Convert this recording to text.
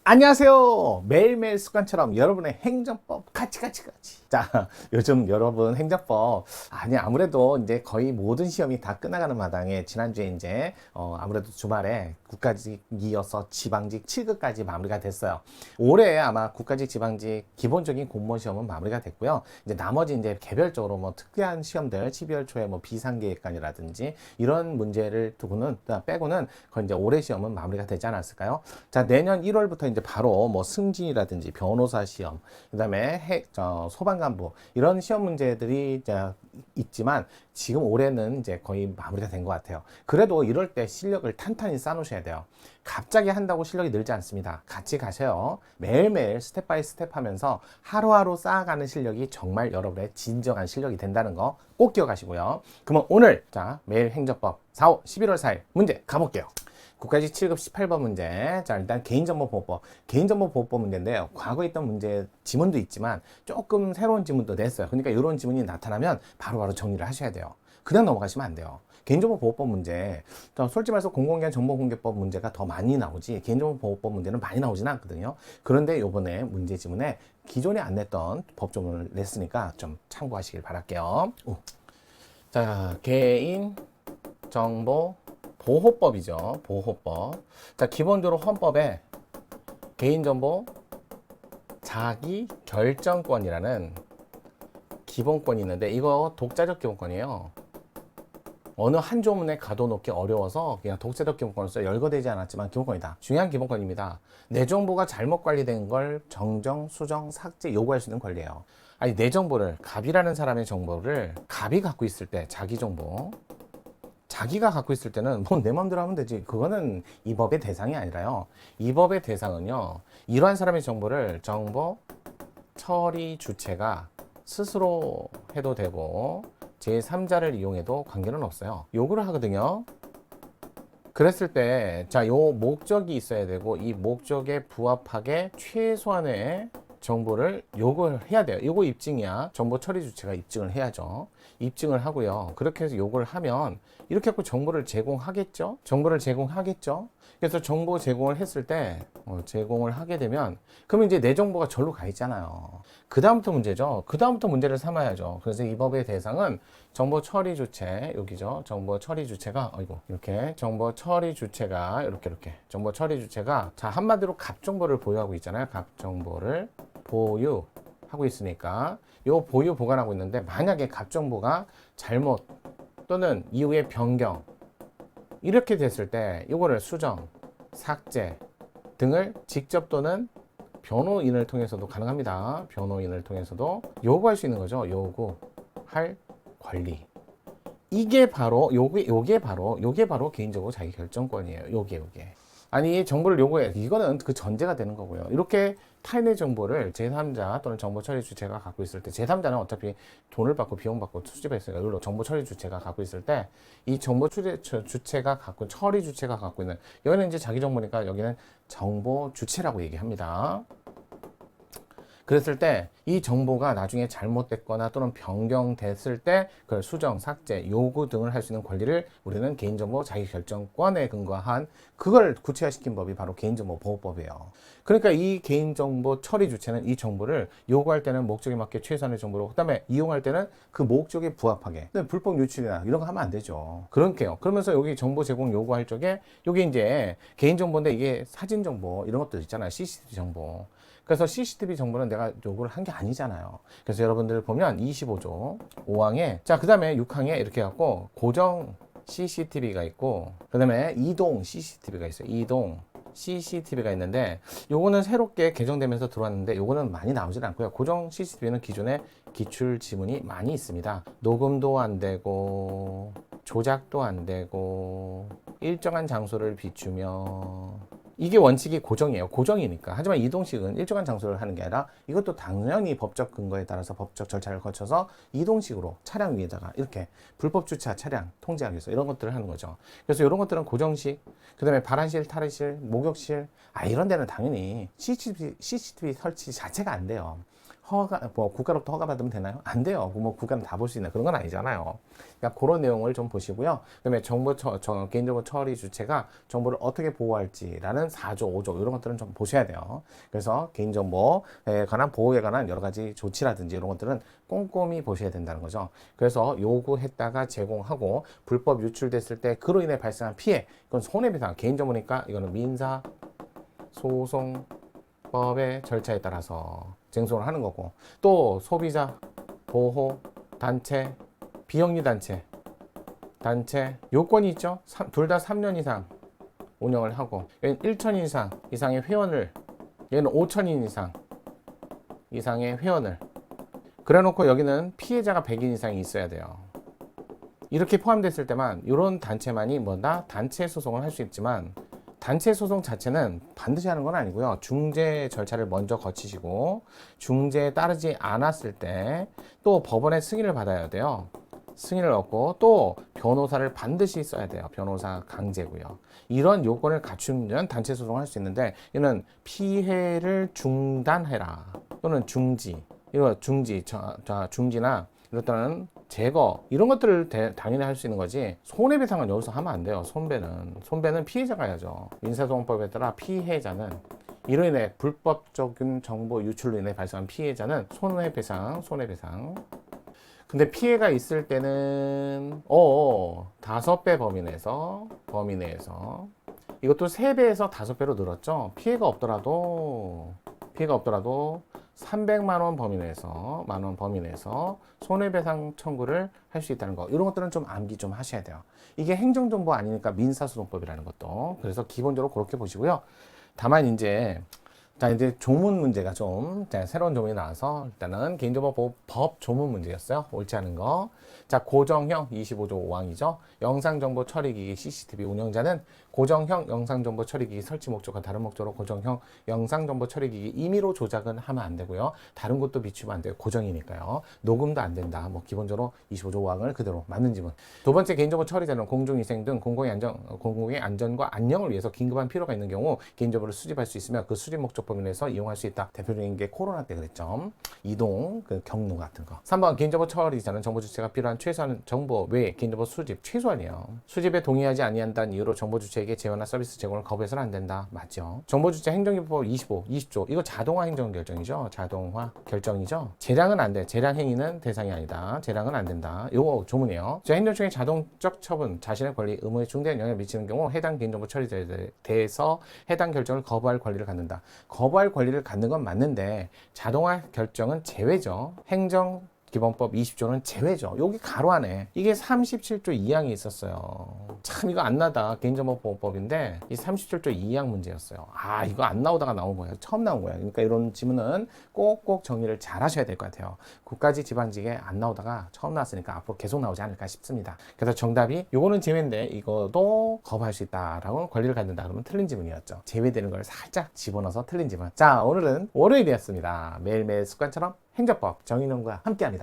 안녕하세요. 매일매일 습관처럼 여러분의 행정법 같이. 자, 요즘 여러분 행정법 아무래도 이제 거의 모든 시험이 다 끝나가는 마당에 지난주에 이제 아무래도 주말에 국가직이어서 지방직 7급까지 마무리가 됐어요. 올해 아마 국가직 지방직 기본적인 공무원 시험은 마무리가 됐고요. 이제 나머지 이제 개별적으로 뭐 특이한 시험들 12월 초에 뭐 비상계획관이라든지 이런 문제를 두고는 빼고는 거의 이제 올해 시험은 마무리가 되지 않았을까요? 자, 내년 1월부터 이제 바로 뭐 승진이라든지 변호사 시험, 그다음에 소방관부 이런 시험 문제들이 이제 있지만 지금 올해는 이제 거의 마무리가 된 것 같아요. 그래도 이럴 때 실력을 탄탄히 쌓아놓으셔야 돼요. 갑자기 한다고 실력이 늘지 않습니다. 같이 가셔요. 매일매일 스텝 바이 스텝 하면서 하루하루 쌓아가는 실력이 정말 여러분의 진정한 실력이 된다는 거 꼭 기억하시고요. 그러면 오늘 매일 행정법 4, 5, 11월 4일 문제 가볼게요. 국가직 7급 18번 문제. 자, 일단 개인정보보호법. 개인정보보호법 문제인데요. 과거에 있던 문제 지문도 있지만 조금 새로운 지문도 냈어요. 그러니까 이런 지문이 나타나면 바로바로 정리를 하셔야 돼요. 그냥 넘어가시면 안 돼요. 개인정보보호법 문제, 솔직히 말해서 공공기관 정보공개법 문제가 더 많이 나오지 개인정보보호법 문제는 많이 나오지는 않거든요. 그런데 요번에 문제 지문에 기존에 안 냈던 법조문을 냈으니까 좀 참고하시길 바랄게요. 자, 개인정보 보호법이죠. 보호법. 자, 기본적으로 헌법에 개인정보 자기 결정권이라는 기본권이 있는데 이거 독자적 기본권이에요. 어느 한 조문에 가둬놓기 어려워서 그냥 독자적 기본권으로서 열거되지 않았지만 기본권이다. 중요한 기본권입니다. 내 정보가 잘못 관리된 걸 정정, 수정, 삭제 요구할 수 있는 권리예요. 아니, 내 정보를, 갑이라는 사람의 정보를 갑이 갖고 있을 때 자기 정보, 자기가 갖고 있을 때는 뭐 내 마음대로 하면 되지. 그거는 이 법의 대상이 아니라요. 이 법의 대상은요, 이러한 사람의 정보를 정보 처리 주체가 스스로 해도 되고 제3자를 이용해도 관계는 없어요. 요구를 하거든요. 그랬을 때, 자, 요 목적이 있어야 되고 이 목적에 부합하게 최소한의 정보를 요구를 해야 돼요. 요거 입증이야. 정보 처리 주체가 입증을 해야죠. 입증을 하고요. 그렇게 해서 요구를 하면 이렇게 해서 정보를 제공하겠죠. 정보를 제공하겠죠. 그래서 정보 제공을 했을 때 제공을 하게 되면 그러면 이제 내 정보가 절로 가 있잖아요. 그 다음부터 문제죠. 그 다음부터 문제를 삼아야죠. 그래서 이 법의 대상은 정보 처리 주체, 여기죠. 정보 처리 주체가 이렇게 정보 처리 주체가 이렇게 정보 처리 주체가, 자, 한마디로 갑 정보를 보유하고 있잖아요. 갑 정보를 보유하고 있으니까 요 보유 보관하고 있는데, 만약에 갑 정보가 잘못 또는 이후에 변경 이렇게 됐을 때 이거를 수정, 삭제 등을 직접 또는 변호인을 통해서도 가능합니다. 변호인을 통해서도 요구할 수 있는 거죠. 요구할 권리. 이게 바로 요게 바로 개인적으로 자기 결정권이에요. 요게. 아니, 정보를 요구해. 이거는 그 전제가 되는 거고요. 이렇게 타인의 정보를 제3자 또는 정보 처리 주체가 갖고 있을 때, 제3자는 어차피 돈을 받고 비용 받고 수집했으니까, 이걸로 정보 처리 주체가 갖고 있을 때, 이 정보 주체가 갖고, 처리 주체가 갖고 있는, 여기는 이제 자기 정보니까 여기는 정보 주체라고 얘기합니다. 그랬을 때 이 정보가 나중에 잘못됐거나 또는 변경됐을 때 그걸 수정, 삭제, 요구 등을 할 수 있는 권리를 우리는 개인정보 자기결정권에 근거한 그걸 구체화시킨 법이 바로 개인정보보호법이에요. 그러니까 이 개인정보 처리 주체는 이 정보를 요구할 때는 목적에 맞게 최소한의 정보로, 그 다음에 이용할 때는 그 목적에 부합하게, 불법 유출이나 이런 거 하면 안 되죠. 그렇게요. 그러면서 여기 정보 제공 요구할 적에 여기 이제 개인정보인데 이게 사진정보 이런 것들 있잖아요. CCTV 정보. 그래서 CCTV 정보는 내가 요구를 한 게 아니잖아요. 그래서 여러분들 보면 25조 5항에, 자, 그 다음에 6항에 이렇게 해갖고 고정 CCTV가 있고, 그 다음에 이동 CCTV가 있어요. 이동 CCTV가 있는데, 요거는 새롭게 개정되면서 들어왔는데 요거는 많이 나오진 않고요. 고정 CCTV는 기존에 기출 지문이 많이 있습니다. 녹음도 안 되고 조작도 안 되고 일정한 장소를 비추며, 이게 원칙이 고정이에요. 고정이니까. 하지만 이동식은 일정한 장소를 하는 게 아니라 이것도 당연히 법적 근거에 따라서 법적 절차를 거쳐서 이동식으로 차량 위에다가 이렇게 불법 주차 차량 통제하기 위해서 이런 것들을 하는 거죠. 그래서 이런 것들은 고정식, 그 다음에 발환실, 탈의실, 목욕실, 이런 데는 당연히 CCTV 설치 자체가 안 돼요. 뭐 국가로부터 허가받으면 되나요? 안 돼요. 뭐 국가는 다 볼 수 있는 그런 건 아니잖아요. 그러니까 그런 내용을 좀 보시고요. 그다음에 개인정보 처리 주체가 정보를 어떻게 보호할지라는 4조, 5조 이런 것들은 좀 보셔야 돼요. 그래서 개인정보에 관한 보호에 관한 여러 가지 조치라든지 이런 것들은 꼼꼼히 보셔야 된다는 거죠. 그래서 요구했다가 제공하고 불법 유출됐을 때 그로 인해 발생한 피해, 이건 손해배상, 개인정보니까 이거는 민사 소송법의 절차에 따라서 쟁송을 하는 거고, 또 소비자 보호 단체, 비영리 단체 요건이 있죠. 둘 다 3년 이상 운영을 하고, 얘는 1,000인 이상의 회원을, 얘는 5,000인 이상의 회원을 그래 놓고 여기는 피해자가 100인 이상이 있어야 돼요. 이렇게 포함됐을 때만 이런 단체만이 뭐다 단체 소송을 할 수 있지만, 단체 소송 자체는 반드시 하는 건 아니고요. 중재 절차를 먼저 거치시고 중재에 따르지 않았을 때 또 법원의 승인을 받아야 돼요. 승인을 얻고 또 변호사를 반드시 써야 돼요. 변호사 강제고요. 이런 요건을 갖추면 단체 소송을 할 수 있는데, 이는 피해를 중단해라 또는 중지, 이거 중지나 이렇다는 제거 이런 것들을 당연히 할 수 있는 거지, 손해배상은 여기서 하면 안 돼요. 손배는 피해자가 해야죠. 민사소송법에 따라 피해자는, 이로 인해 불법적인 정보 유출로 인해 발생한 피해자는 손해배상. 근데 피해가 있을 때는 5배 범위 내에서 이것도 3배에서 5배로 늘었죠. 피해가 없더라도 300만 원 범위 내에서 손해배상 청구를 할 수 있다는 거, 이런 것들은 좀 암기 좀 하셔야 돼요. 이게 행정정보 아니니까 민사소송법이라는 것도, 그래서 기본적으로 그렇게 보시고요. 다만 이제 조문 문제가 새로운 조문이 나와서, 일단은 개인정보보호법 조문 문제였어요. 옳지 않은 거. 자, 고정형 25조 5항이죠. 영상정보 처리기기 CCTV 운영자는 고정형 영상정보 처리기기 설치 목적과 다른 목적으로 고정형 영상정보 처리기기 임의로 조작은 하면 안 되고요. 다른 곳도 비추면 안 돼요. 고정이니까요. 녹음도 안 된다. 뭐 기본적으로 25조 5항을 그대로 맞는 지문. 두 번째, 개인정보 처리자는 공중위생 등 공공의 안전과 안녕을 위해서 긴급한 필요가 있는 경우 개인정보를 수집할 수 있으며 그 수집 목적 범위 내에서 이용할 수 있다. 대표적인 게 코로나 때 그랬죠. 이동, 경로 같은 거. 3번, 개인정보 처리자는 정보 주체가 필요한 최소한 정보 외에 개인정보 수집, 최소한이에요. 수집에 동의하지 아니한다는 이유로 정보 주체에게 제어나 서비스 제공을 거부해서는 안 된다. 맞죠? 정보 주체 행정기법 20조. 이거 자동화 행정 결정이죠. 자동화 결정이죠. 재량은 안 돼. 재량 행위는 대상이 아니다. 재량은 안 된다. 요거 조문이에요. 행정청의 자동적 처분, 자신의 권리, 의무에 중대한 영향을 미치는 경우 해당 개인정보 처리자에 대해서 해당 결정을 거부할 권리를 갖는다. 거부할 권리를 갖는 건 맞는데 자동화 결정은 제외죠. 행정기본법 20조는 제외죠. 여기 가로 안에 이게 37조 2항이 있었어요. 참 이거 안 나다. 개인정보보호법인데 이 37조 2항 문제였어요. 이거 안 나오다가 나온 거예요. 처음 나온 거예요. 그러니까 이런 지문은 꼭꼭 정리를 잘 하셔야 될 것 같아요. 국가직 지방직에 안 나오다가 처음 나왔으니까 앞으로 계속 나오지 않을까 싶습니다. 그래서 정답이 요거는 제외인데 이거도 거부할 수 있다라고 권리를 갖는다 그러면 틀린 지문이었죠. 제외되는 걸 살짝 집어넣어서 틀린 지문. 자, 오늘은 월요일이었습니다. 매일매일 습관처럼 행정법 정의론과 함께합니다.